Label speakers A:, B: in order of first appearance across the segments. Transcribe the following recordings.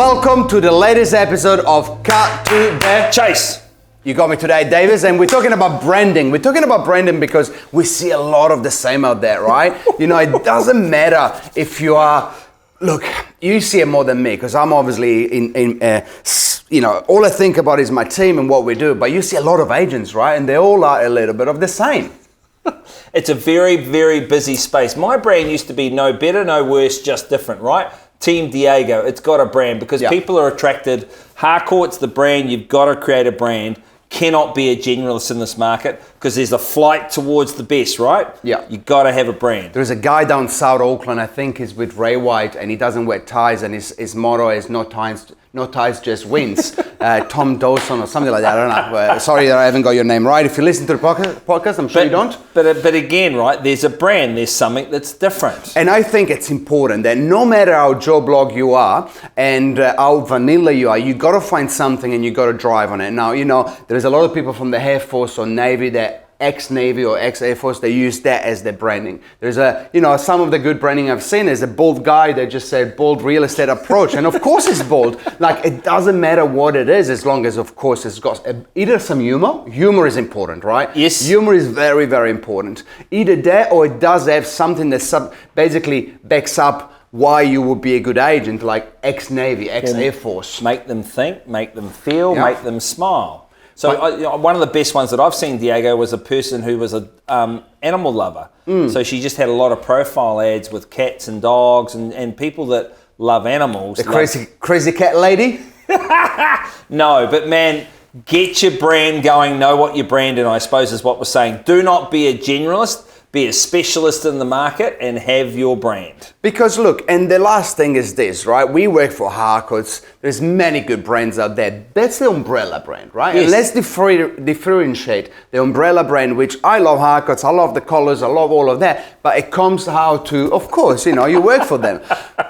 A: Welcome to the latest episode of Cut to the Chase. You got me today, Davis, and we're talking about branding. We're talking about branding because we see a lot of the same out there, right? You know, it doesn't matter if you are, look, you see it more than me because I'm obviously all I think about is my team and what we do, but you see a lot of agents, right? And they all are a little bit of the same.
B: It's a very, very busy space. My brand used to be no better, no worse, just different, right? Team Diego, it's got a brand because people are attracted. Harcourt's the brand, you've got to create a brand. Cannot be a generalist in this market because there's a flight towards the best, right?
A: Yeah.
B: You've got to have a brand.
A: There's a guy down South Auckland, I think he's with Ray White, and he doesn't wear ties, and his motto is no ties, just wins. Tom Dawson or something like that, I don't know. Sorry that I haven't got your name right. If you listen to the podcast, I'm sure you don't.
B: But again, right, there's a brand, there's something that's different.
A: And I think it's important that no matter how Joe Blog you are and how vanilla you are, you got to find something and you got to drive on it. Now, you know, there's a lot of people from the Air Force or Navy that ex-Navy or ex-Air Force, they use that as their branding. There's some of the good branding I've seen is a bold guy that just said bold real estate approach. And of course it's bold. Like, it doesn't matter what it is as long as, of course, it's got either some humor. Humor is important, right?
B: Yes.
A: Humor is very, very important. Either that or it does have something that basically backs up why you would be a good agent, like ex-Navy, ex-Air Force.
B: Make them think, make them feel, make them smile. So one of the best ones that I've seen, Diego, was a person who was an animal lover. So she just had a lot of profile ads with cats and dogs and people that love animals.
A: The crazy cat lady?
B: No, but man, get your brand going, know what your brand is, I suppose is what we're saying. Do not be a generalist. Be a specialist in the market and have your brand. Because
A: look, and the last thing is this, right? We work for Harcourt's. There's many good brands out there. That's the umbrella brand, right?
B: Yes.
A: And let's differentiate the umbrella brand, which I love Harcourt's, I love the colors, I love all of that. But it comes down to, of course, you work for them.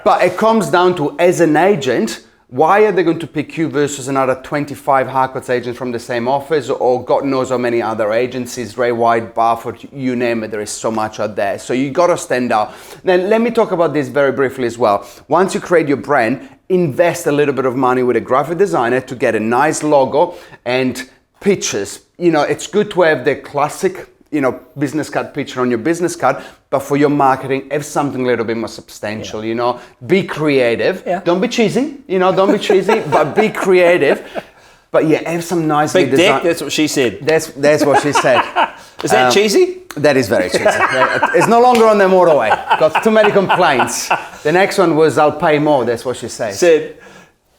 A: But it comes down to, as an agent, why are they going to pick you versus another 25 Harcourt's agents from the same office, or God knows how many other agencies, Ray White, Barford, you name it, there is so much out there. So you got to stand out. Then let me talk about this very briefly as well. Once you create your brand, invest a little bit of money with a graphic designer to get a nice logo and pictures. It's good to have the classic business card picture on your business card, but for your marketing, have something a little bit more substantial, be creative. Yeah. Don't be cheesy, but be creative. But yeah, have some nice
B: big dick, that's what she said.
A: That's what she said.
B: Is that cheesy?
A: That is very cheesy. It's no longer on the motorway. Got too many complaints. The next one was, I'll pay more, that's what she said.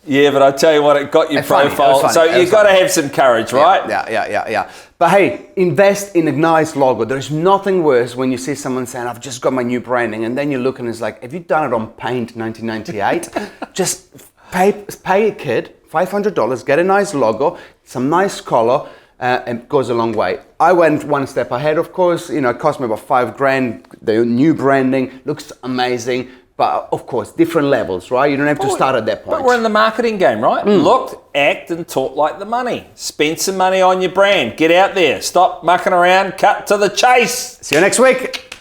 B: Yeah, but I tell you what, it got your profile.
A: Funny.
B: So you've got to have some courage, right?
A: Yeah. But hey, invest in a nice logo. There's nothing worse when you see someone saying, I've just got my new branding, and then you look and it's like, have you done it on Paint 1998? Just pay a kid $500, get a nice logo, some nice color, and it goes a long way. I went one step ahead, of course. It cost me about $5,000. The new branding looks amazing. But of course, different levels, right? You don't have to start at that point.
B: But we're in the marketing game, right? Look, act and talk like the money. Spend some money on your brand. Get out there. Stop mucking around. Cut to the chase.
A: See you next week.